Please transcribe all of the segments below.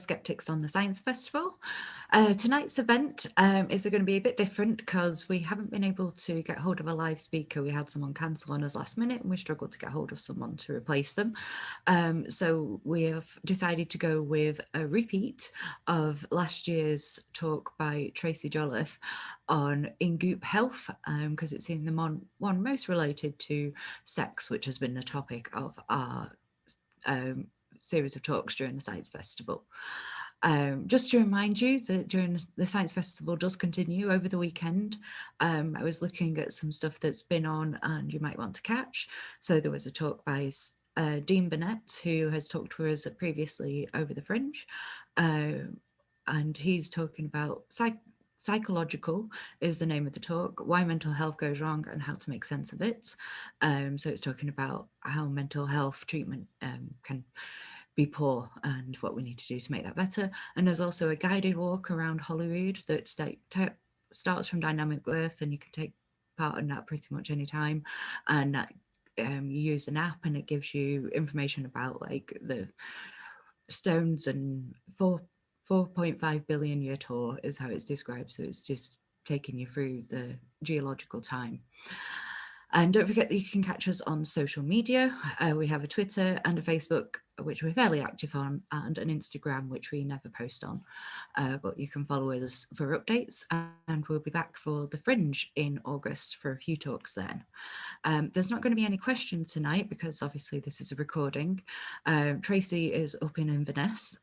Skeptics on the Science Festival. Tonight's event is going to be a bit different because we haven't been able to get hold of a live speaker. We had someone cancel on us last minute and we struggled to get hold of someone to replace them. So we have decided to go with a repeat of last year's talk by Tracey Jolliffe on in GOOP health, because it's in the one most related to sex, which has been the topic of our series of talks during the Science Festival. Just to remind you that during the Science Festival does continue over the weekend. I was looking at some stuff that's been on and you might want to catch. So there was a talk by Dean Burnett, who has talked to us previously over the Fringe, and he's talking about psychological is the name of the talk, why mental health goes wrong and how to make sense of it. So it's talking about how mental health treatment can be poor and what we need to do to make that better. And there's also a guided walk around Holyrood that starts from Dynamic Birth, and you can take part in that pretty much any time. And you use an app and it gives you information about like the stones, and 4.5 billion year tour is how it's described. So it's just taking you through the geological time. And don't forget that you can catch us on social media. We have a Twitter and a Facebook, which we're fairly active on, and an Instagram, which we never post on. But you can follow us for updates, and we'll be back for the Fringe in August for a few talks then. There's not going to be any questions tonight because obviously this is a recording. Tracey is up in Inverness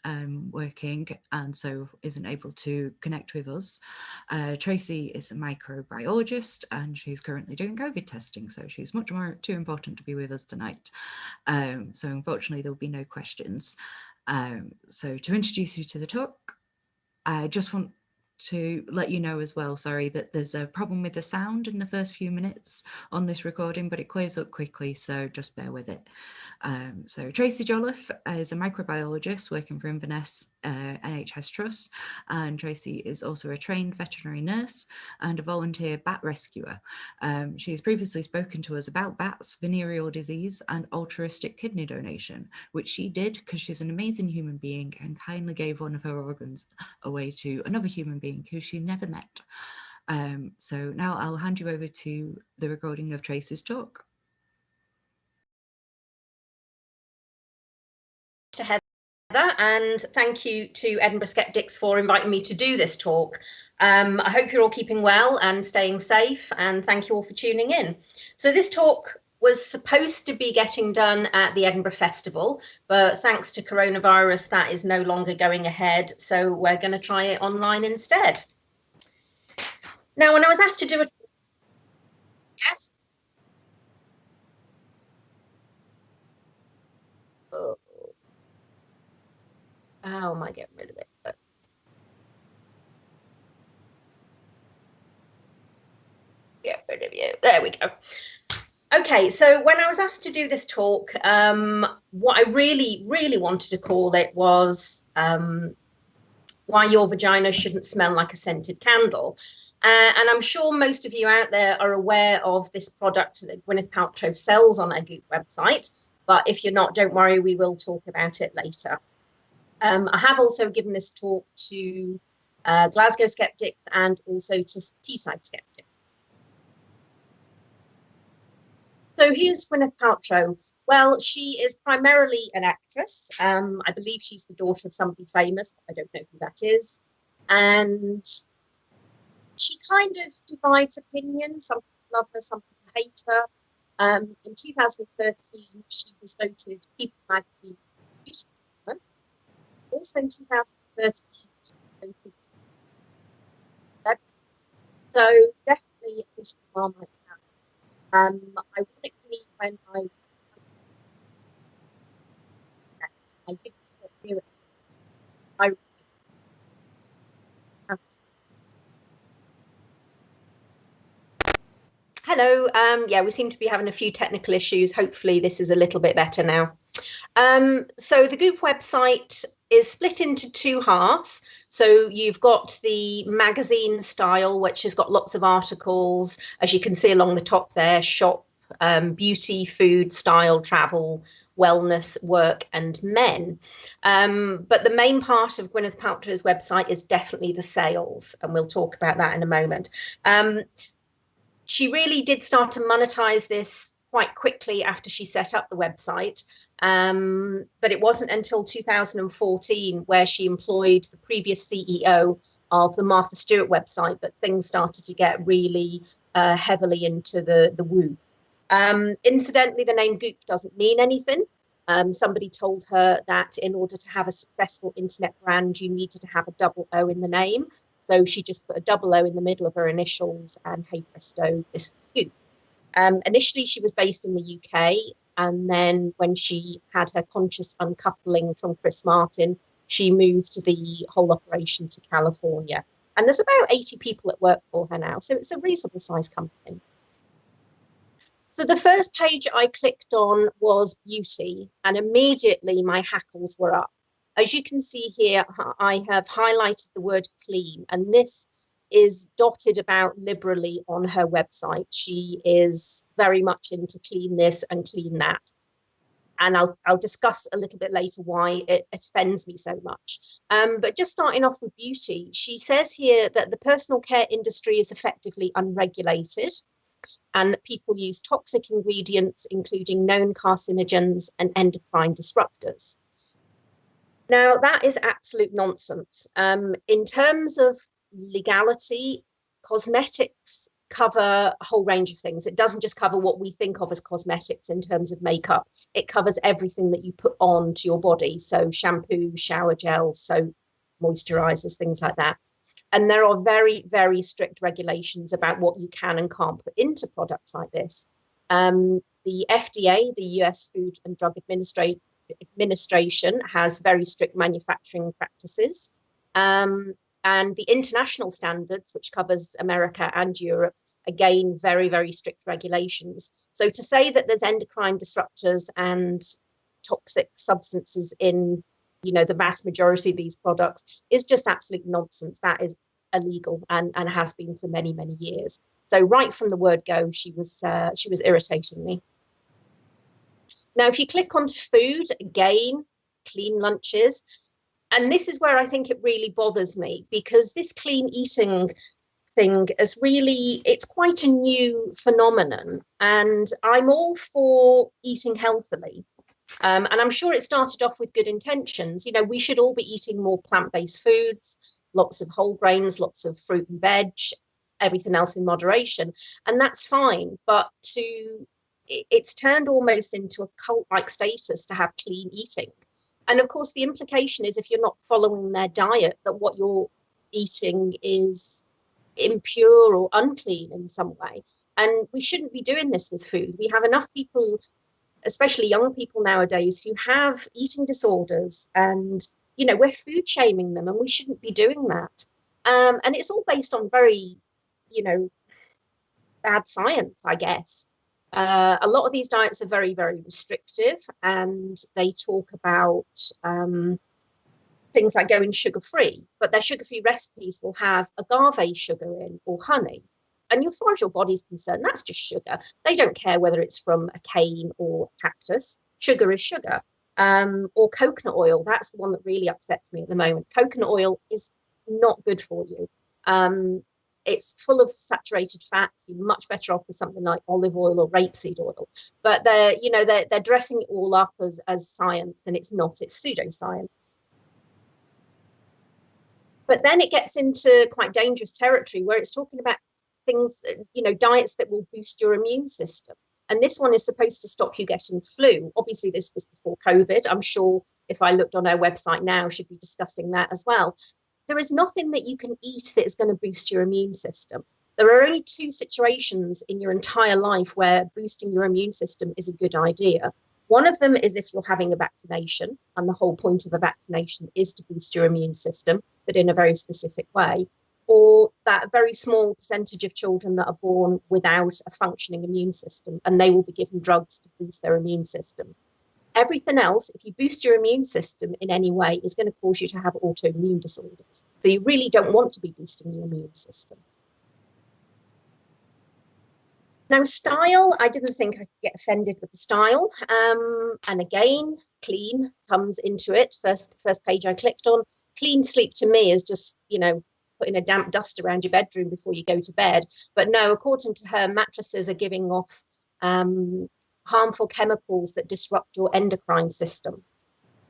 working, and so isn't able to connect with us. Tracey is a microbiologist and she's currently doing COVID testing, so she's much more too important to be with us tonight. So unfortunately there will be no questions. So to introduce you to the talk, I just want to let you know as well, sorry, that there's a problem with the sound in the first few minutes on this recording, but it clears up quickly, so just bear with it. So Tracey Jolliffe is a microbiologist working for Inverness NHS Trust, and Tracey is also a trained veterinary nurse and a volunteer bat rescuer. She's previously spoken to us about bats, venereal disease and altruistic kidney donation, which she did because she's an amazing human being and kindly gave one of her organs away to another human being who she never met. So now I'll hand you over to the recording of Tracey's talk. To Heather, and thank you to Edinburgh Skeptics for inviting me to do this talk. I hope you're all keeping well and staying safe, and thank you all for tuning in. So this talk was supposed to be getting done at the Edinburgh Festival, but thanks to coronavirus, that is no longer going ahead. So we're going to try it online instead. Now, when I was asked to do a yes. How am I getting rid of it? Get rid of you. There we go. Okay, so when I was asked to do this talk, what I really wanted to call it was why your vagina shouldn't smell like a scented candle. And I'm sure most of you out there are aware of this product that Gwyneth Paltrow sells on her GOOP website. But if you're not, don't worry, we will talk about it later. I have also given this talk to Glasgow Skeptics and also to Teesside Skeptics. So here's Gwyneth Paltrow. Well, she is primarily an actress. I believe she's the daughter of somebody famous. I don't know who that is. And she kind of divides opinion. Some people love her, some people hate her. In 2013, she was voted People Magazine's Youth Woman. Also in 2013, she was voted. So definitely a Christian Marmite. Ironically, when I did stop near it, I hello. Yeah, we seem to be having a few technical issues. Hopefully this is a little bit better now. So the GOOP website is split into two halves. So you've got the magazine style, which has got lots of articles, as you can see along the top there, shop, beauty, food, style, travel, wellness, work, and men. But the main part of Gwyneth Paltrow's website is definitely the sales, and we'll talk about that in a moment. She really did start to monetize this quite quickly after she set up the website. But it wasn't until 2014 where she employed the previous CEO of the Martha Stewart website that things started to get really heavily into the woo. Incidentally, the name GOOP doesn't mean anything. Somebody told her that in order to have a successful internet brand, you needed to have a double O in the name. So she just put a double O in the middle of her initials, and hey presto, this was GOOP. Initially, she was based in the UK, and then when she had her conscious uncoupling from Chris Martin, she moved the whole operation to California. And there's about 80 people that work for her now, so it's a reasonable sized company. So the first page I clicked on was beauty, and immediately my hackles were up. As you can see here, I have highlighted the word clean, and this is dotted about liberally on her website. She is very much into clean this and clean that. And I'll discuss a little bit later why it offends me so much. But just starting off with beauty, she says here that the personal care industry is effectively unregulated, and that people use toxic ingredients, including known carcinogens and endocrine disruptors. Now, that is absolute nonsense. In terms of legality, cosmetics cover a whole range of things. It doesn't just cover what we think of as cosmetics in terms of makeup. It covers everything that you put on to your body. So shampoo, shower gel, soap, moisturizers, things like that. And there are very, very strict regulations about what you can and can't put into products like this. The FDA, the US Food and Drug Administration, has very strict manufacturing practices. And the international standards, which covers America and Europe, again, very, very strict regulations. So to say that there's endocrine disruptors and toxic substances in, the vast majority of these products is just absolute nonsense. That is illegal and has been for many, many years. So right from the word go, she was irritating me. Now, if you click onto food, again, clean lunches. And this is where I think it really bothers me, because this clean eating thing is really, it's quite a new phenomenon. And I'm all for eating healthily. And I'm sure it started off with good intentions. We should all be eating more plant-based foods, lots of whole grains, lots of fruit and veg, everything else in moderation. And that's fine. But it's turned almost into a cult-like status to have clean eating. And of course, the implication is if you're not following their diet, that what you're eating is impure or unclean in some way. And we shouldn't be doing this with food. We have enough people, especially young people nowadays, who have eating disorders, and, we're food shaming them, and we shouldn't be doing that. And it's all based on very, bad science, I guess. A lot of these diets are very, very restrictive, and they talk about things like going sugar-free, but their sugar-free recipes will have agave sugar in or honey. And as far as your body's concerned, that's just sugar. They don't care whether it's from a cane or cactus. Sugar is sugar. Or coconut oil, that's the one that really upsets me at the moment. Coconut oil is not good for you. It's full of saturated fats. You're much better off with something like olive oil or rapeseed oil. But they're dressing it all up as science, and it's not. It's pseudoscience. But then it gets into quite dangerous territory where it's talking about things, diets that will boost your immune system. And this one is supposed to stop you getting flu. Obviously, this was before COVID. I'm sure if I looked on our website now, she'd be discussing that as well. There is nothing that you can eat that is going to boost your immune system. There are only two situations in your entire life where boosting your immune system is a good idea. One of them is if you're having a vaccination, and the whole point of a vaccination is to boost your immune system, but in a very specific way. Or that very small percentage of children that are born without a functioning immune system, and they will be given drugs to boost their immune system. Everything else, if you boost your immune system in any way, is going to cause you to have autoimmune disorders. So you really don't want to be boosting your immune system. Now, style, I didn't think I could get offended with the style. And again, clean comes into it. First page I clicked on. Clean sleep to me is just, you know, putting a damp dust around your bedroom before you go to bed. But no, according to her, mattresses are giving off harmful chemicals that disrupt your endocrine system.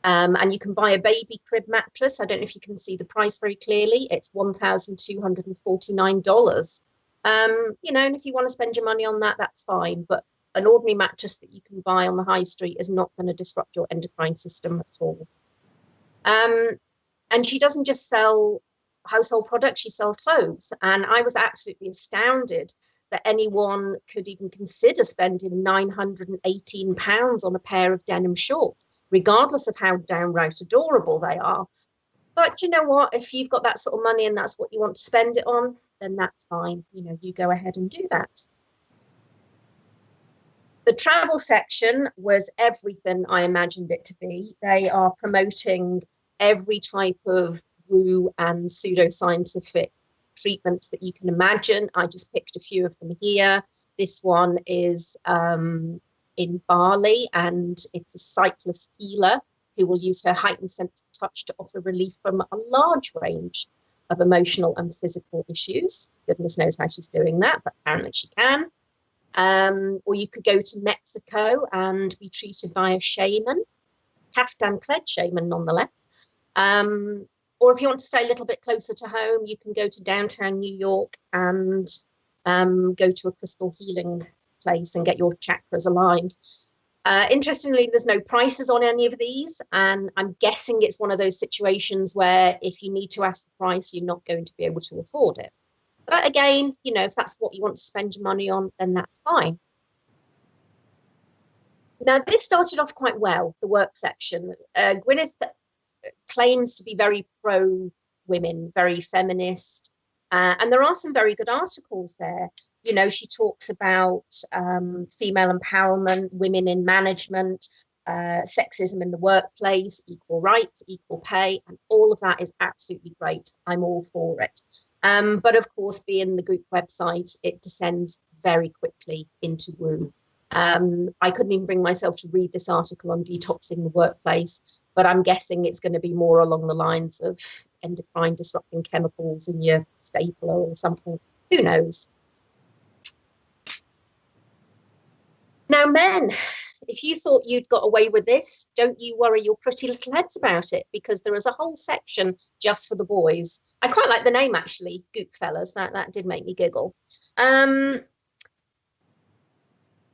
And you can buy a baby crib mattress. I don't know if you can see the price very clearly. It's $1,249. You know, and if you want to spend your money on that, that's fine. But an ordinary mattress that you can buy on the high street is not going to disrupt your endocrine system at all. And she doesn't just sell household products, she sells clothes. And I was absolutely astounded that anyone could even consider spending £918 on a pair of denim shorts, regardless of how downright adorable they are. But you know what? If you've got that sort of money and that's what you want to spend it on, then that's fine. You know, you go ahead and do that. The travel section was everything I imagined it to be. They are promoting every type of woo and pseudoscientific treatments that you can imagine. I just picked a few of them here. This one is in Bali, and it's a sightless healer who will use her heightened sense of touch to offer relief from a large range of emotional and physical issues. Goodness knows how she's doing that, but apparently she can. Or you could go to Mexico and be treated by a shaman, kaftan-clad shaman nonetheless. Or if you want to stay a little bit closer to home, you can go to downtown New York and go to a crystal healing place and get your chakras aligned. Interestingly, there's no prices on any of these, and I'm guessing it's one of those situations where if you need to ask the price, you're not going to be able to afford it. But again, you know, if that's what you want to spend your money on, then that's fine. Now, this started off quite well, the work section. Gwyneth claims to be very pro-women, very feminist, and there are some very good articles there. You know, she talks about female empowerment, women in management, sexism in the workplace, equal rights, equal pay, and all of that is absolutely great. I'm all for it. But of course, being the GOOP website, it descends very quickly into woo. I couldn't even bring myself to read this article on detoxing the workplace, but I'm guessing it's going to be more along the lines of endocrine disrupting chemicals in your stapler or something. Who knows? Now, men, if you thought you'd got away with this, don't you worry your pretty little heads about it, because there is a whole section just for the boys. I quite like the name, actually, Goop Fellas. That did make me giggle.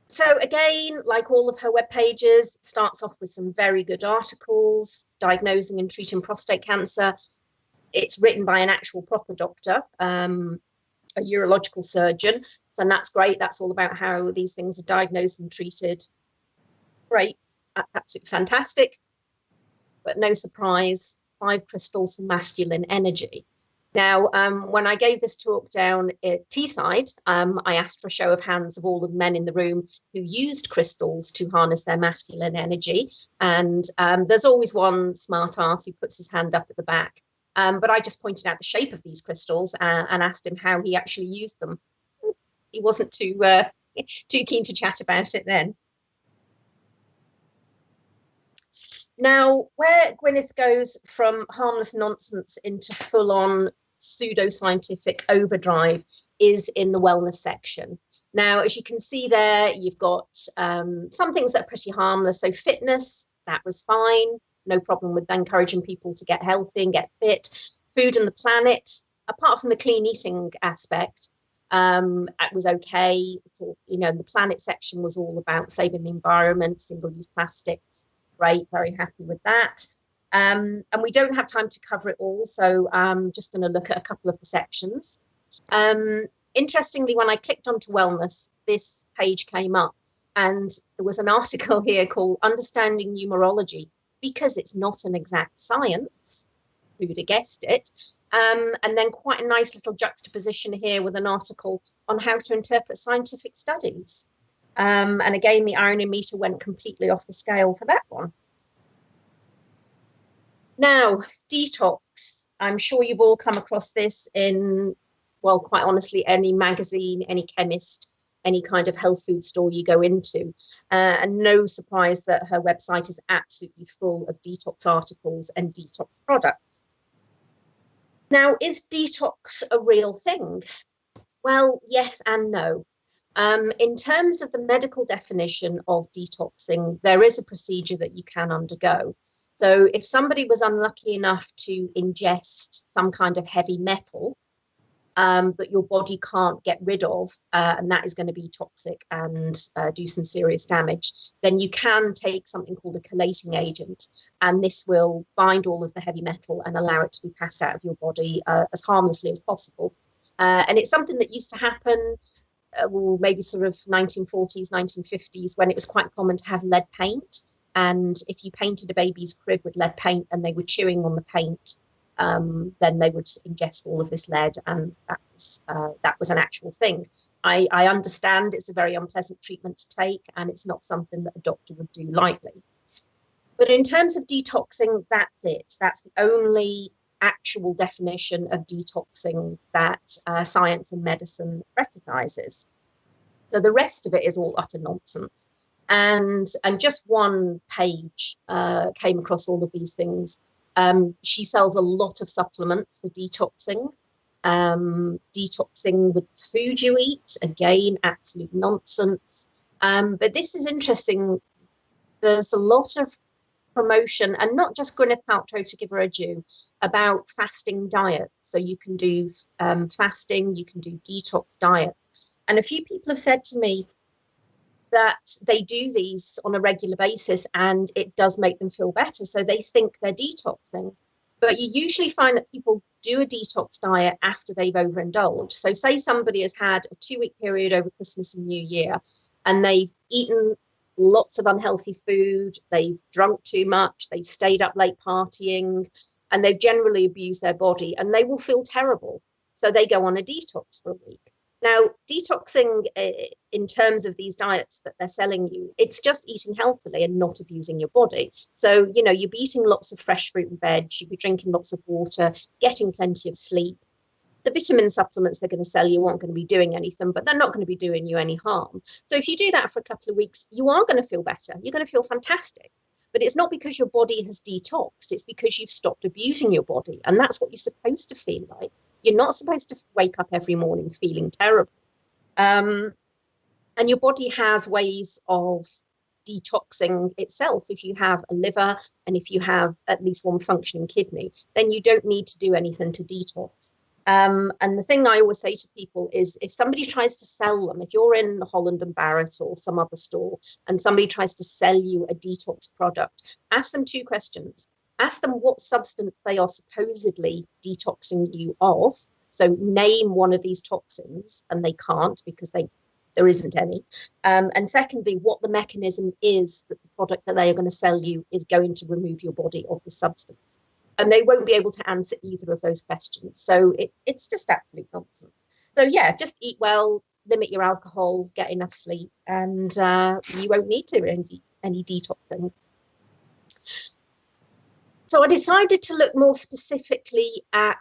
So again, like all of her web pages, starts off with some very good articles, diagnosing and treating prostate cancer. It's written by an actual proper doctor, a urological surgeon. So that's great. That's all about how these things are diagnosed and treated. Great. That's absolutely fantastic. But no surprise, 5 crystals for masculine energy. Now, when I gave this talk down at Teesside, I asked for a show of hands of all the men in the room who used crystals to harness their masculine energy. And there's always one smart ass who puts his hand up at the back. But I just pointed out the shape of these crystals and asked him how he actually used them. He wasn't too keen to chat about it then. Now, where Gwyneth goes from harmless nonsense into full-on pseudoscientific overdrive is in the wellness section. Now, as you can see there, you've got some things that are pretty harmless. So fitness, that was fine. No problem with encouraging people to get healthy and get fit. Food and the planet, apart from the clean eating aspect, it was okay. You know, the planet section was all about saving the environment, single-use plastics. Great, very happy with that. And we don't have time to cover it all, so I'm just going to look at a couple of the sections. Interestingly, when I clicked onto wellness, this page came up, and there was an article here called Understanding Numerology, because it's not an exact science. Who'd have guessed it? And then quite a nice little juxtaposition here with an article on how to interpret scientific studies. And again, the irony meter went completely off the scale for that one. Now, detox. I'm sure you've all come across this in, well, quite honestly, any magazine, any chemist, any kind of health food store you go into. And no surprise that her website is absolutely full of detox articles and detox products. Now, is detox a real thing? Well, yes and no. In terms of the medical definition of detoxing, there is a procedure that you can undergo. So if somebody was unlucky enough to ingest some kind of heavy metal, that your body can't get rid of, and that is going to be toxic and do some serious damage, then you can take something called a chelating agent, and this will bind all of the heavy metal and allow it to be passed out of your body as harmlessly as possible. And it's something that used to happen, well, maybe sort of 1940s, 1950s, when it was quite common to have lead paint. And if you painted a baby's crib with lead paint and they were chewing on the paint, then they would ingest all of this lead, and that was an actual thing. I understand it's a very unpleasant treatment to take, and it's not something that a doctor would do lightly. But in terms of detoxing, that's it. That's the only actual definition of detoxing that science and medicine recognizes. So the rest of it is all utter nonsense. And just one page came across all of these things. She sells a lot of supplements for detoxing. Detoxing with food you eat, again, absolute nonsense. But this is interesting. There's a lot of promotion, and not just Gwyneth Paltrow, to give her a due, about fasting diets. So you can do fasting, you can do detox diets. And a few people have said to me that they do these on a regular basis and it does make them feel better. So they think they're detoxing. But you usually find that people do a detox diet after they've overindulged. So say somebody has had a 2-week period over Christmas and New Year, and they've eaten lots of unhealthy food, they've drunk too much, they've stayed up late partying, and they've generally abused their body, and they will feel terrible. So they go on a detox for a week. Now, detoxing in terms of these diets that they're selling you, it's just eating healthily and not abusing your body. So, you know, you'll be eating lots of fresh fruit and veg, you'll be drinking lots of water, getting plenty of sleep. The vitamin supplements they're going to sell you aren't going to be doing anything, but they're not going to be doing you any harm. So if you do that for a couple of weeks, you are going to feel better. You're going to feel fantastic. But it's not because your body has detoxed. It's because you've stopped abusing your body. And that's what you're supposed to feel like. You're not supposed to wake up every morning feeling terrible. And your body has ways of detoxing itself. If you have a liver and if you have at least one functioning kidney, then you don't need to do anything to detox. And the thing I always say to people is, if somebody tries to sell them, if you're in Holland and Barrett or some other store and somebody tries to sell you a detox product, ask them 2 questions. Ask them what substance they are supposedly detoxing you of. So name one of these toxins, and they can't because there isn't any. And secondly, what the mechanism is that the product that they are going to sell you is going to remove your body of the substance. And they won't be able to answer either of those questions. So it's just absolute nonsense. So yeah, just eat well, limit your alcohol, get enough sleep, and you won't need to any detoxing. So I decided to look more specifically at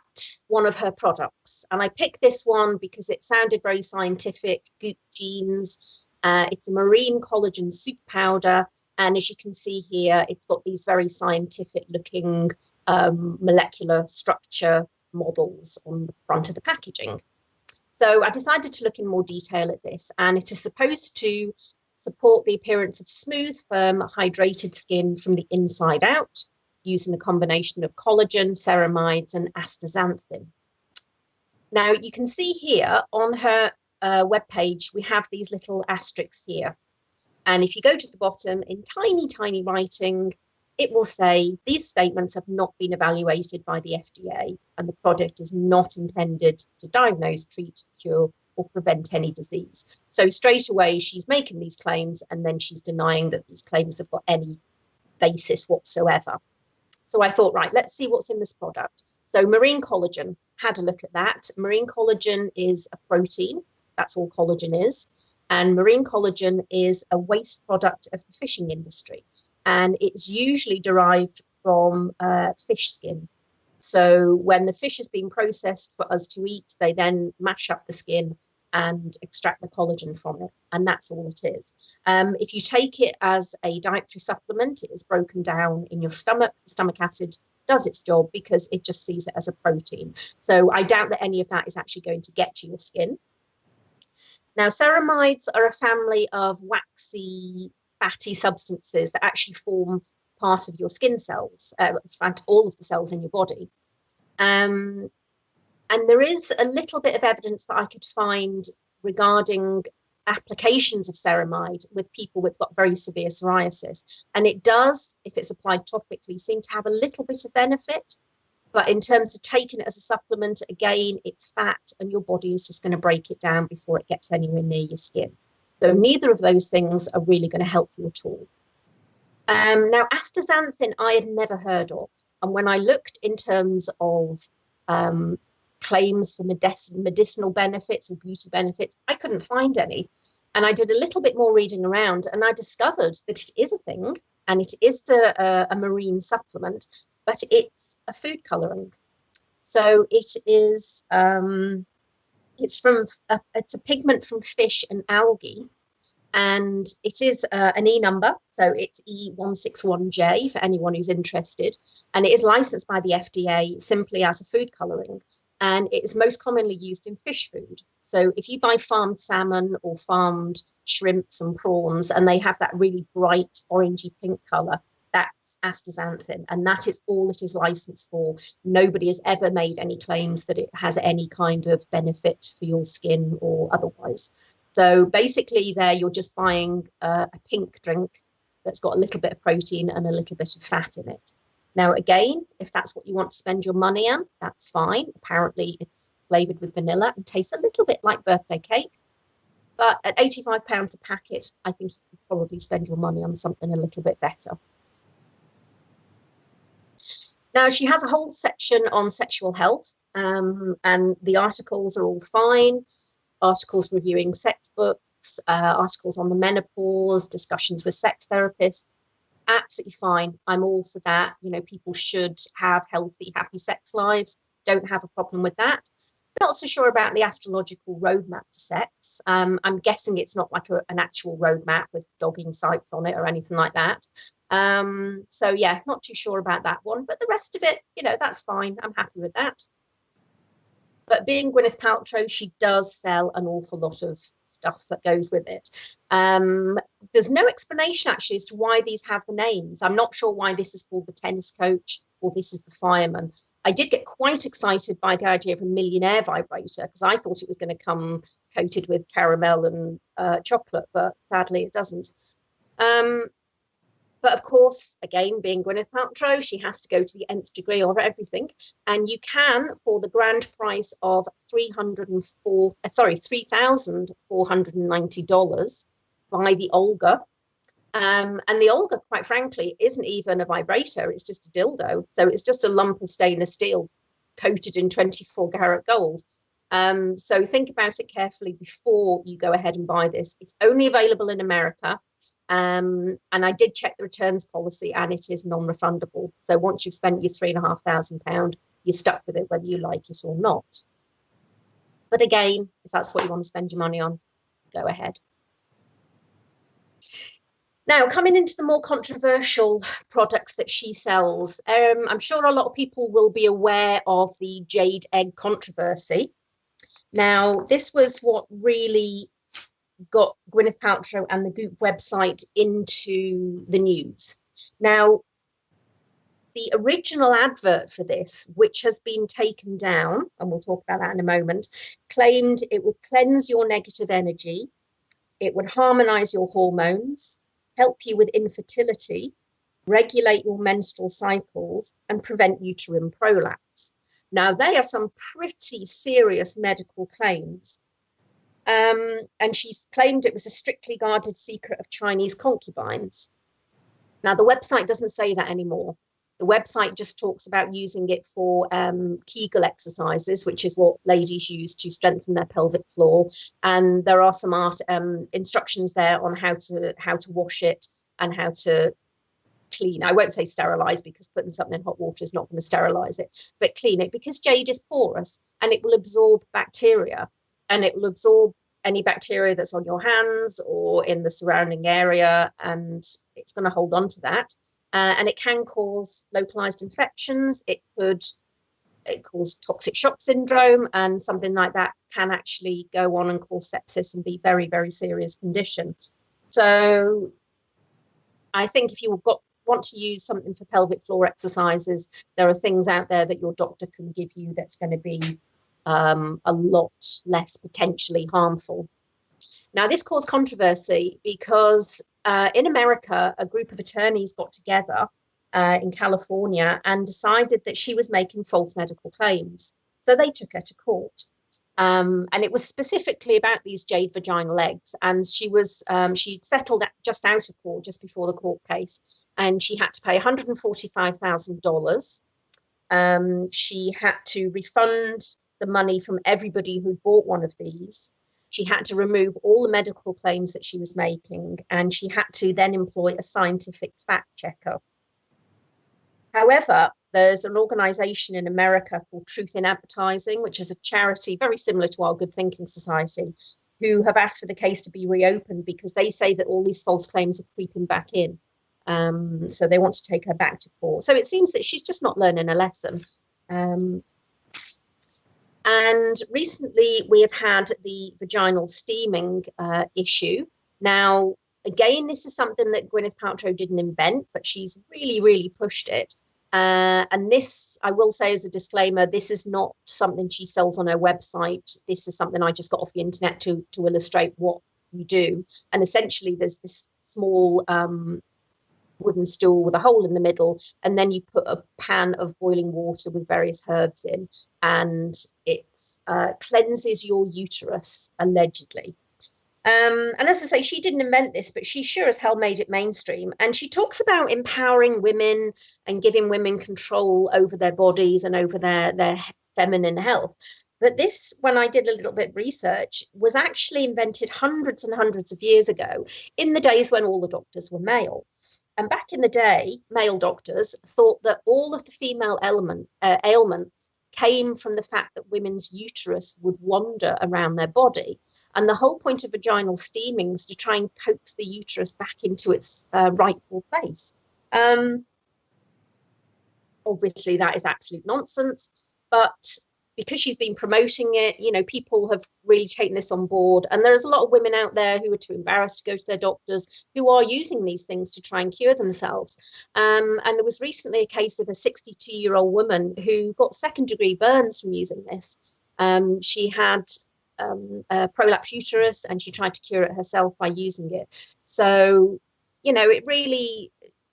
one of her products. And I picked this one because it sounded very scientific, GOOP genes. It's a marine collagen super powder. And as you can see here, it's got these very scientific looking molecular structure models on the front of the packaging. So I decided to look in more detail at this, and it is supposed to support the appearance of smooth, firm, hydrated skin from the inside out, using a combination of collagen, ceramides, and astaxanthin. Now, you can see here on her webpage, we have these little asterisks here. And if you go to the bottom in tiny, tiny writing, it will say these statements have not been evaluated by the FDA, and the product is not intended to diagnose, treat, cure, or prevent any disease. So straight away, she's making these claims, and then she's denying that these claims have got any basis whatsoever. So I thought, right, let's see what's in this product. So marine collagen, had a look at that. Marine collagen is a protein. That's all collagen is. And marine collagen is a waste product of the fishing industry. And it's usually derived from fish skin. So when the fish is being processed for us to eat, they then mash up the skin and extract the collagen from it. And that's all it is. If you take it as a dietary supplement, it is broken down in your stomach. The stomach acid does its job because it just sees it as a protein. So I doubt that any of that is actually going to get to your skin. Now, ceramides are a family of waxy, fatty substances that actually form part of your skin cells, in fact, all of the cells in your body. And there is a little bit of evidence that I could find regarding applications of ceramide with people with got very severe psoriasis. And it does, if it's applied topically, seem to have a little bit of benefit. But in terms of taking it as a supplement, again, it's fat and your body is just going to break it down before it gets anywhere near your skin. So neither of those things are really going to help you at all. Now, astaxanthin, I had never heard of. And when I looked in terms of claims for medicinal benefits or beauty benefits, I couldn't find any. And I did a little bit more reading around and I discovered that it is a thing and it is a marine supplement, but it's a food coloring. So it is, it's a pigment from fish and algae. And it is an E number, so it's E161J for anyone who's interested. And it is licensed by the FDA simply as a food coloring. And it is most commonly used in fish food. So if you buy farmed salmon or farmed shrimps and prawns, and they have that really bright orangey pink color, that's astaxanthin. And that is all it is licensed for. Nobody has ever made any claims that it has any kind of benefit for your skin or otherwise. So basically there you're just buying a pink drink that's got a little bit of protein and a little bit of fat in it. Now, again, if that's what you want to spend your money on, that's fine. Apparently it's flavored with vanilla and tastes a little bit like birthday cake. But at £85 a packet, I think you could probably spend your money on something a little bit better. Now, she has a whole section on sexual health, and the articles are all fine. Articles reviewing sex books, articles on the menopause, discussions with sex therapists. Absolutely fine. I'm all for that. You know, people should have healthy, happy sex lives. Don't have a problem with that. Not so sure about the astrological roadmap to sex. I'm guessing it's not like an actual roadmap with dogging sites on it or anything like that. So yeah, not too sure about that one. But the rest of it, you know, that's fine. I'm happy with that. But being Gwyneth Paltrow, she does sell an awful lot of stuff that goes with it. There's no explanation actually as to why these have the names. I'm not sure why this is called the tennis coach or this is the fireman. I did get quite excited by the idea of a millionaire vibrator because I thought it was going to come coated with caramel and chocolate, but sadly it doesn't. But of course, again, being Gwyneth Paltrow, she has to go to the nth degree of everything. And you can, for the grand price of $3,490, buy the Olga. And the Olga, quite frankly, isn't even a vibrator. It's just a dildo. So it's just a lump of stainless steel coated in 24 karat gold. So think about it carefully before you go ahead and buy this. It's only available in America. And I did check the returns policy and it is non-refundable. So once you've spent your £3,500, you're stuck with it, whether you like it or not. But again, if that's what you want to spend your money on, go ahead. Now, coming into the more controversial products that she sells, I'm sure a lot of people will be aware of the Jade Egg Controversy. Now, this was what really got Gwyneth Paltrow and the GOOP website into the news. Now, the original advert for this, which has been taken down, and we'll talk about that in a moment, claimed it would cleanse your negative energy, it would harmonize your hormones, help you with infertility, regulate your menstrual cycles, and prevent uterine prolapse. Now, they are some pretty serious medical claims. And she's claimed it was a strictly guarded secret of Chinese concubines. Now, the website doesn't say that anymore. The website just talks about using it for Kegel exercises, which is what ladies use to strengthen their pelvic floor. And there are some instructions there on how to wash it and how to clean. I won't say sterilize because putting something in hot water is not going to sterilize it, but clean it because jade is porous and it will absorb bacteria and it will absorb any bacteria that's on your hands or in the surrounding area, and it's going to hold on to that. And it can cause localized infections. It cause toxic shock syndrome, and something like that can actually go on and cause sepsis and be very, very serious condition. So I think if you want to use something for pelvic floor exercises, there are things out there that your doctor can give you that's going to be a lot less potentially harmful. Now, this caused controversy because in America, a group of attorneys got together in California and decided that she was making false medical claims. So they took her to court. And it was specifically about these jade vaginal eggs. And she'd settled just out of court just before the court case, and she had to pay $145,000. She had to refund the money from everybody who bought one of these. She had to remove all the medical claims that she was making, and she had to then employ a scientific fact checker. However, there's an organization in America called Truth in Advertising, which is a charity very similar to our Good Thinking Society, who have asked for the case to be reopened because they say that all these false claims are creeping back in. So they want to take her back to court. So it seems that she's just not learning a lesson. And recently we have had the vaginal steaming issue. Now, again, this is something that Gwyneth Paltrow didn't invent, but she's really, really pushed it. And this, I will say as a disclaimer, this is not something she sells on her website. This is something I just got off the internet to illustrate what you do. And essentially there's this small wooden stool with a hole in the middle, and then you put a pan of boiling water with various herbs in, and it cleanses your uterus, allegedly. And as I say, she didn't invent this, but she sure as hell made it mainstream. And she talks about empowering women and giving women control over their bodies and over their feminine health. But this, when I did a little bit of research, was actually invented hundreds and hundreds of years ago, in the days when all the doctors were male. And back in the day, male doctors thought that all of the female ailments came from the fact that women's uterus would wander around their body. And the whole point of vaginal steaming was to try and coax the uterus back into its rightful place. Obviously, that is absolute nonsense. But because she's been promoting it, you know, people have really taken this on board. And there's a lot of women out there who are too embarrassed to go to their doctors, who are using these things to try and cure themselves. And there was recently a case of a 62-year-old woman who got second-degree burns from using this. She had a prolapse uterus, and she tried to cure it herself by using it. So, you know, it really,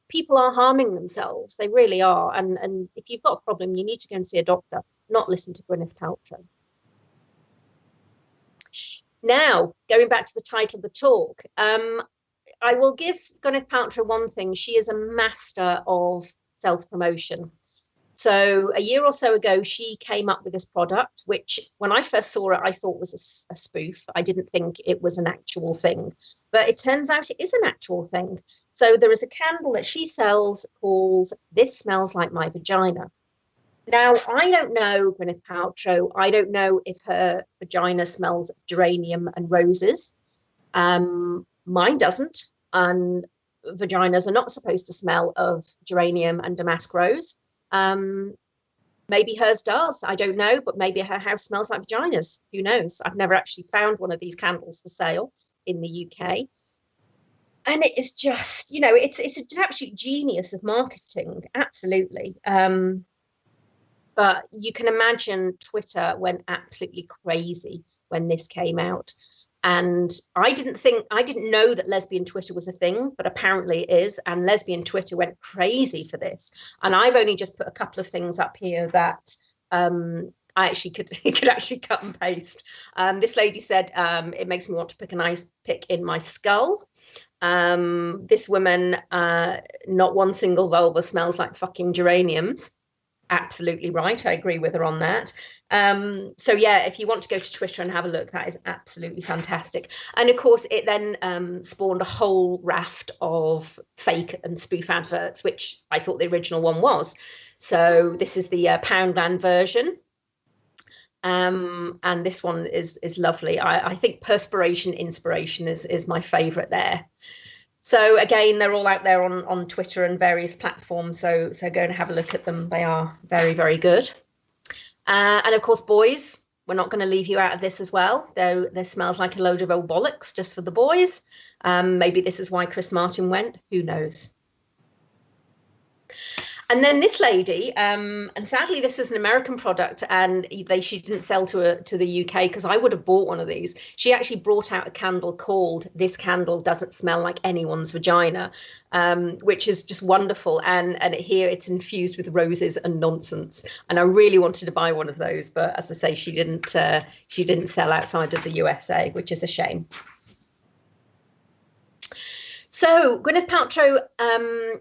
people are harming themselves. They really are. And if you've got a problem, you need to go and see a doctor, not listen to Gwyneth Paltrow. Now, going back to the title of the talk, I will give Gwyneth Paltrow one thing. She is a master of self-promotion. So a year or so ago, she came up with this product, which when I first saw it, I thought was a spoof. I didn't think it was an actual thing, but it turns out it is an actual thing. So there is a candle that she sells called This Smells Like My Vagina. Now, I don't know Gwyneth Paltrow. I don't know if her vagina smells of geranium and roses. Mine doesn't. And vaginas are not supposed to smell of geranium and damask rose. Maybe hers does. I don't know, but maybe her house smells like vaginas. Who knows? I've never actually found one of these candles for sale in the UK. And it is just, you know, it's an absolute genius of marketing. Absolutely. But you can imagine Twitter went absolutely crazy when this came out. And I didn't know that lesbian Twitter was a thing, but apparently it is. And lesbian Twitter went crazy for this. And I've only just put a couple of things up here that I actually could actually cut and paste. This lady said, it makes me want to pick a nice pick in my skull. This woman, not one single vulva smells like fucking geraniums. Absolutely right. I agree with her on that. So yeah, if you want to go to Twitter and have a look, that is absolutely fantastic. And of course, it then spawned a whole raft of fake and spoof adverts, which I thought the original one was. So this is the Poundland version. And this one is lovely. I think Perspiration Inspiration is my favorite there. So again, they're all out there on Twitter and various platforms. So go and have a look at them. They are very, very good. And of course, boys, we're not going to leave you out of this as well, though there smells like a load of old bollocks just for the boys. Maybe this is why Chris Martin went. Who knows? And then this lady, and sadly, this is an American product, and she didn't sell to the UK, because I would have bought one of these. She actually brought out a candle called "This Candle Doesn't Smell Like Anyone's Vagina," which is just wonderful. And here it's infused with roses and nonsense. And I really wanted to buy one of those, but as I say, she didn't sell outside of the USA, which is a shame. So Gwyneth Paltrow,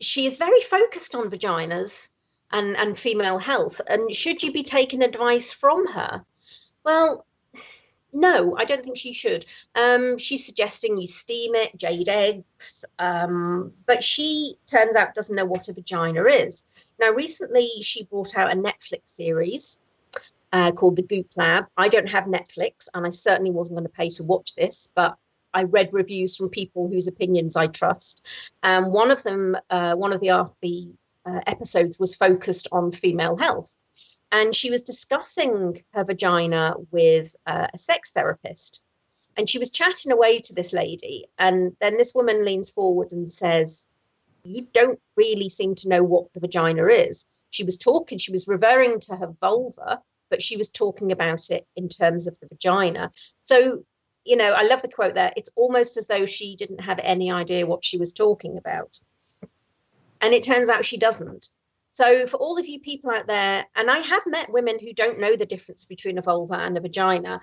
she is very focused on vaginas and female health. And should you be taking advice from her? Well, no, I don't think she should. She's suggesting you steam it, jade eggs, but she turns out doesn't know what a vagina is. Now, recently she brought out a Netflix series called The Goop Lab. I don't have Netflix, and I certainly wasn't going to pay to watch this, but I read reviews from people whose opinions I trust. One of them, one of the episodes was focused on female health. And she was discussing her vagina with a sex therapist. And she was chatting away to this lady. And then this woman leans forward and says, "You don't really seem to know what the vagina is." She was referring to her vulva, but she was talking about it in terms of the vagina. So, you know, I love the quote there. It's almost as though she didn't have any idea what she was talking about. And it turns out she doesn't. So for all of you people out there, and I have met women who don't know the difference between a vulva and a vagina.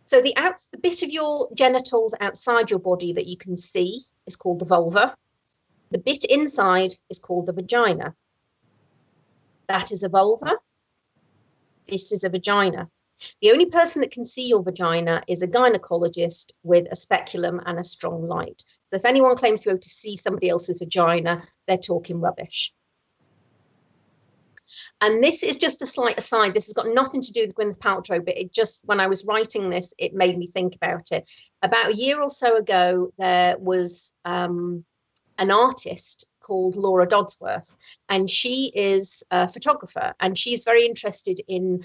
So the bit of your genitals outside your body that you can see is called the vulva. The bit inside is called the vagina. That is a vulva. This is a vagina. The only person that can see your vagina is a gynecologist with a speculum and a strong light. So if anyone claims to be able to see somebody else's vagina, they're talking rubbish. And this is just a slight aside. This has got nothing to do with Gwyneth Paltrow, but it just, when I was writing this, it made me think about it. About a year or so ago, there was an artist called Laura Dodsworth, and she is a photographer, and she's very interested in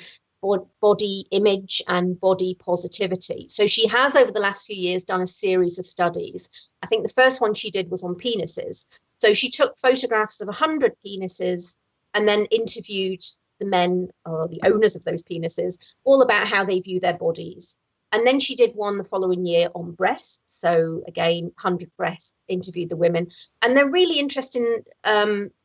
body image and body positivity. So she has, over the last few years, done a series of studies. I think the first one she did was on penises. So she took photographs of 100 penises and then interviewed the men, or the owners of those penises, all about how they view their bodies. And then she did one the following year on breasts. So again, 100 breasts, interviewed the women. And they're really interesting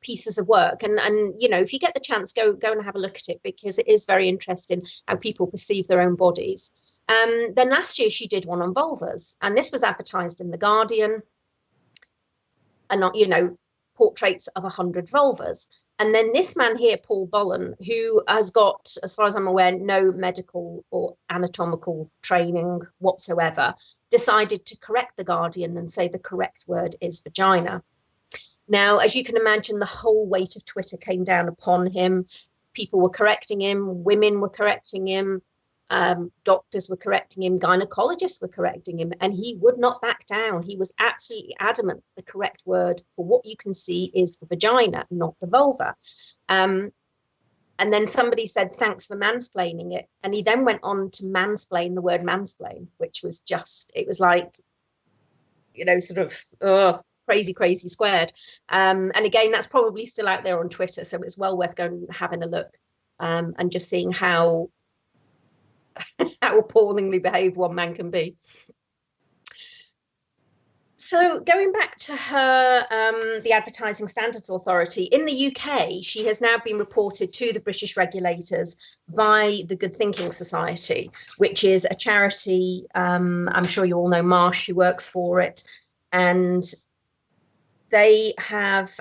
pieces of work. And you know, if you get the chance, go and have a look at it, because it is very interesting how people perceive their own bodies. Then last year she did one on vulvas, and this was advertised in The Guardian. And, you know, portraits of 100 vulvas. And then this man here, Paul Bollen, who has got, as far as I'm aware, no medical or anatomical training whatsoever, decided to correct The Guardian and say the correct word is vagina. Now, as you can imagine, the whole weight of Twitter came down upon him. People were correcting him, women were correcting him, doctors were correcting him, gynecologists were correcting him, and he would not back down. He was absolutely adamant the correct word for what you can see is the vagina, not the vulva. And then somebody said, "Thanks for mansplaining it." And he then went on to mansplain the word mansplain, which was just, it was like, you know, sort of crazy squared. And again, that's probably still out there on Twitter, so it's well worth going and having a look, and just seeing how appallingly behaved one man can be. So going back to her, the Advertising Standards Authority, in the UK, she has now been reported to the British regulators by the Good Thinking Society, which is a charity. I'm sure you all know Marsh, who works for it. And they have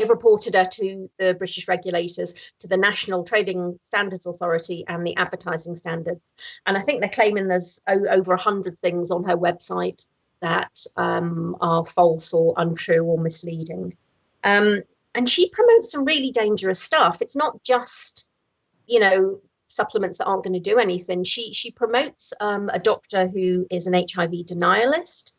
reported her to the British regulators, to the National Trading Standards Authority and the Advertising Standards. And I think they're claiming there's over 100 things on her website that are false or untrue or misleading. And she promotes some really dangerous stuff. It's not just, supplements that aren't going to do anything. She promotes a doctor who is an HIV denialist.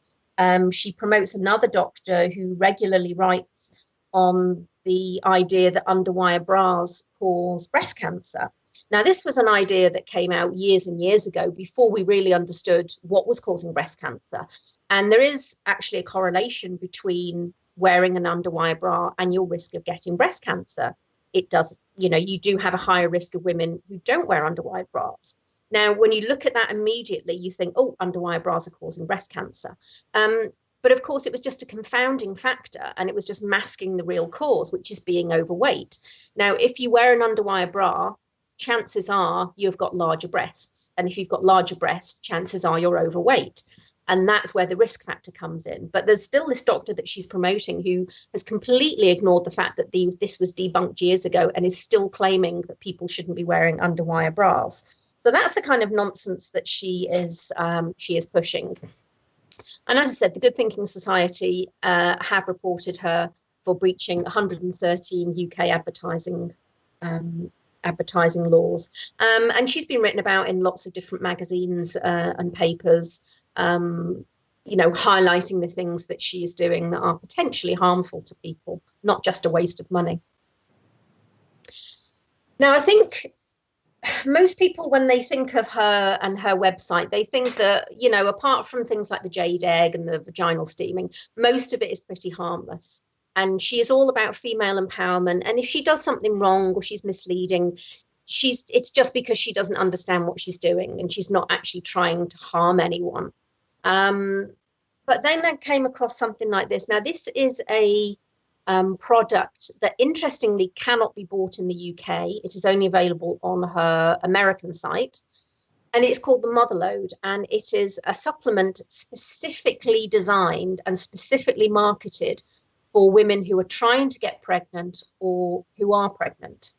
She promotes another doctor who regularly writes on the idea that underwire bras cause breast cancer. Now, this was an idea that came out years and years ago before we really understood what was causing breast cancer. And there is actually a correlation between wearing an underwire bra and your risk of getting breast cancer. It does, you do have a higher risk of women who don't wear underwire bras. Now, when you look at that immediately, you think, oh, underwire bras are causing breast cancer. But of course, it was just a confounding factor, and it was just masking the real cause, which is being overweight. Now, if you wear an underwire bra, chances are you've got larger breasts. And if you've got larger breasts, chances are you're overweight. And that's where the risk factor comes in. But there's still this doctor that she's promoting who has completely ignored the fact that this was debunked years ago and is still claiming that people shouldn't be wearing underwire bras. So that's the kind of nonsense that she is pushing. And as I said, the Good Thinking Society have reported her for breaching 113 UK advertising laws. And she's been written about in lots of different magazines and papers, highlighting the things that she is doing that are potentially harmful to people, not just a waste of money. Now, I think most people, when they think of her and her website, they think that, apart from things like the Jade Egg and the vaginal steaming, most of it is pretty harmless. And she is all about female empowerment. And if she does something wrong or she's misleading, it's just because she doesn't understand what she's doing and she's not actually trying to harm anyone. But then I came across something like this. Now, this is a product that interestingly cannot be bought in the UK. It is only available on her American site. And it's called the Motherlode. And it is a supplement specifically designed and specifically marketed for women who are trying to get pregnant or who are pregnant.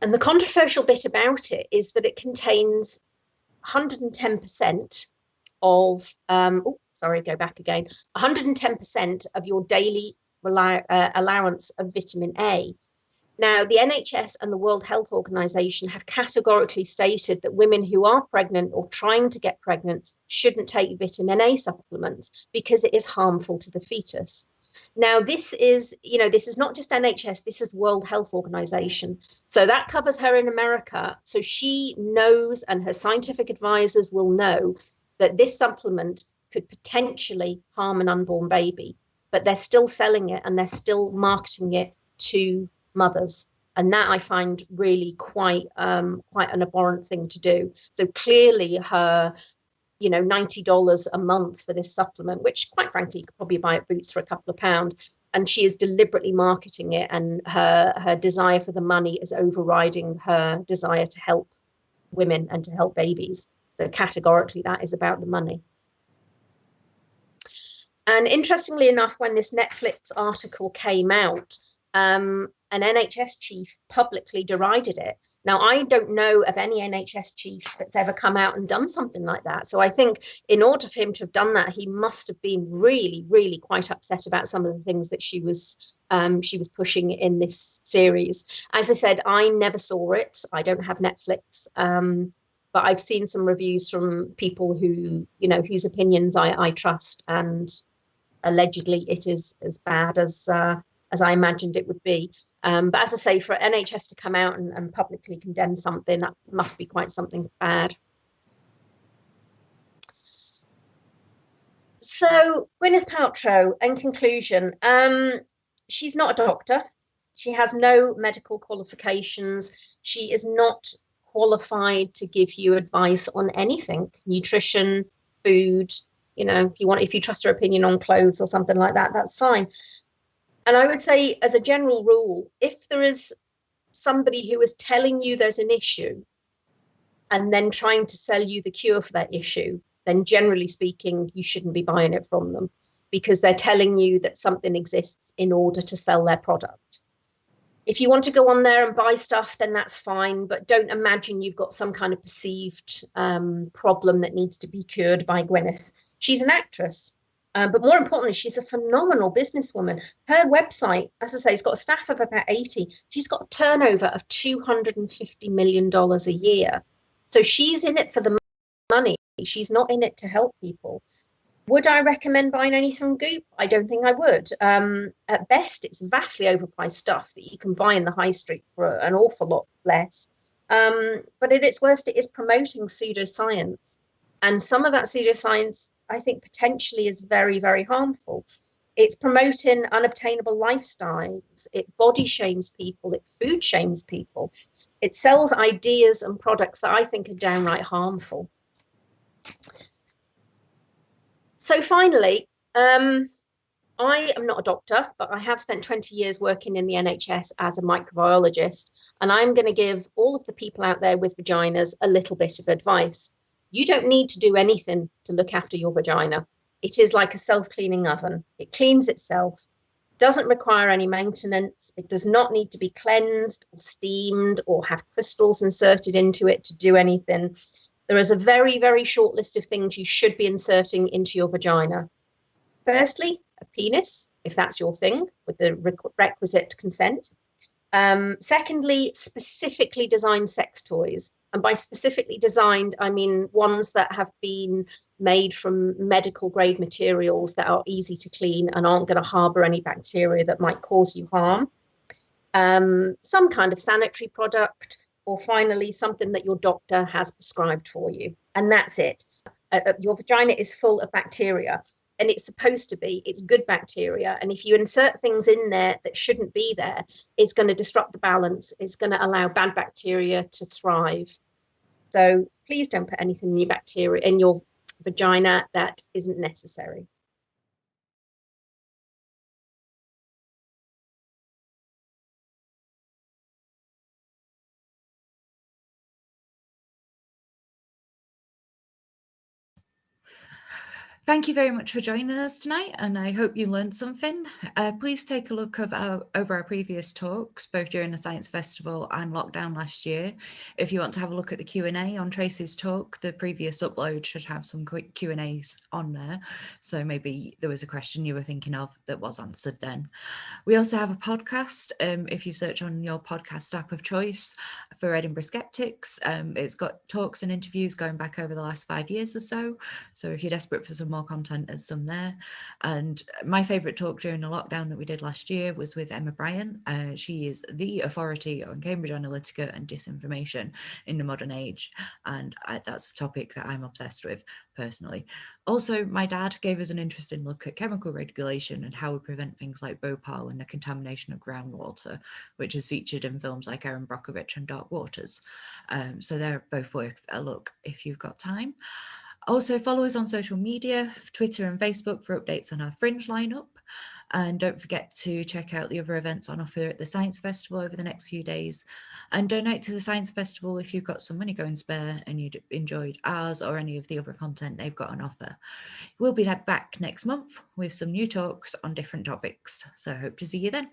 And the controversial bit about it is that it contains 110% of, 110% of your daily allowance of vitamin A. Now, the NHS and the World Health Organization have categorically stated that women who are pregnant or trying to get pregnant shouldn't take vitamin A supplements because it is harmful to the fetus. Now, this is not just NHS, this is World Health Organization. So that covers her in America. So she knows, and her scientific advisors will know, that this supplement could potentially harm an unborn baby, but they're still selling it and they're still marketing it to mothers. And that I find really quite an abhorrent thing to do. So clearly her, $90 a month for this supplement, which quite frankly, you could probably buy at Boots for a couple of pounds. And she is deliberately marketing it, and her desire for the money is overriding her desire to help women and to help babies. So categorically, that is about the money. And interestingly enough, when this Netflix article came out, an NHS chief publicly derided it. Now, I don't know of any NHS chief that's ever come out and done something like that. So I think in order for him to have done that, he must have been really, really quite upset about some of the things that she was pushing in this series. As I said, I never saw it. I don't have Netflix. But I've seen some reviews from people who, whose opinions I trust, and allegedly it is as bad as I imagined it would be. But as I say, for NHS to come out and publicly condemn something, that must be quite something bad. So Gwyneth Paltrow, in conclusion, she's not a doctor. She has no medical qualifications. She is not qualified to give you advice on anything, nutrition, food, if you trust her opinion on clothes or something like that, that's fine. And I would say, as a general rule, if there is somebody who is telling you there's an issue and then trying to sell you the cure for that issue, then generally speaking, you shouldn't be buying it from them, because they're telling you that something exists in order to sell their product. If you want to go on there and buy stuff, then that's fine, but don't imagine you've got some kind of perceived problem that needs to be cured by Gwyneth. She's an actress. But more importantly, she's a phenomenal businesswoman. Her website, as I say, has got a staff of about 80. She's got a turnover of $250 million a year. So she's in it for the money. She's not in it to help people. Would I recommend buying anything from Goop? I don't think I would. At best, it's vastly overpriced stuff that you can buy in the high street for an awful lot less. But at its worst, it is promoting pseudoscience. And some of that pseudoscience, I think, potentially is very, very harmful. It's promoting unobtainable lifestyles. It body shames people. It food shames people. It sells ideas and products that I think are downright harmful. So finally, I am not a doctor, but I have spent 20 years working in the NHS as a microbiologist, and I'm going to give all of the people out there with vaginas a little bit of advice. You don't need to do anything to look after your vagina. It is like a self-cleaning oven. It cleans itself, doesn't require any maintenance. It does not need to be cleansed or steamed or have crystals inserted into it to do anything. There is a very, very short list of things you should be inserting into your vagina. Firstly, a penis, if that's your thing, with the requisite consent. Secondly, specifically designed sex toys. And by specifically designed, I mean ones that have been made from medical grade materials that are easy to clean and aren't going to harbor any bacteria that might cause you harm. Some kind of sanitary product, or finally, something that your doctor has prescribed for you. And that's it. Your vagina is full of bacteria, and it's supposed to be. It's good bacteria. And if you insert things in there that shouldn't be there, it's going to disrupt the balance. It's going to allow bad bacteria to thrive. So please don't put anything in your bacteria in your vagina that isn't necessary. Thank you very much for joining us tonight, and I hope you learned something. Please take a look over our previous talks, both during the Science Festival and lockdown last year. If you want to have a look at the Q&A on Tracey's talk, the previous upload should have some quick Q&As on there. So maybe there was a question you were thinking of that was answered then. We also have a podcast. If you search on your podcast app of choice for Edinburgh Skeptics, it's got talks and interviews going back over the last 5 years or so. So if you're desperate for some more content, there's some there. And my favourite talk during the lockdown that we did last year was with Emma Bryant. She is the authority on Cambridge Analytica and disinformation in the modern age. And that's a topic that I'm obsessed with personally. Also, my dad gave us an interesting look at chemical regulation and how we prevent things like Bhopal and the contamination of groundwater, which is featured in films like Erin Brockovich and Dark Waters. So they're both worth a look if you've got time. Also, follow us on social media, Twitter and Facebook for updates on our Fringe lineup. And don't forget to check out the other events on offer at the Science Festival over the next few days. And donate to the Science Festival if you've got some money going spare and you enjoyed ours or any of the other content they've got on offer. We'll be back next month with some new talks on different topics. So I hope to see you then.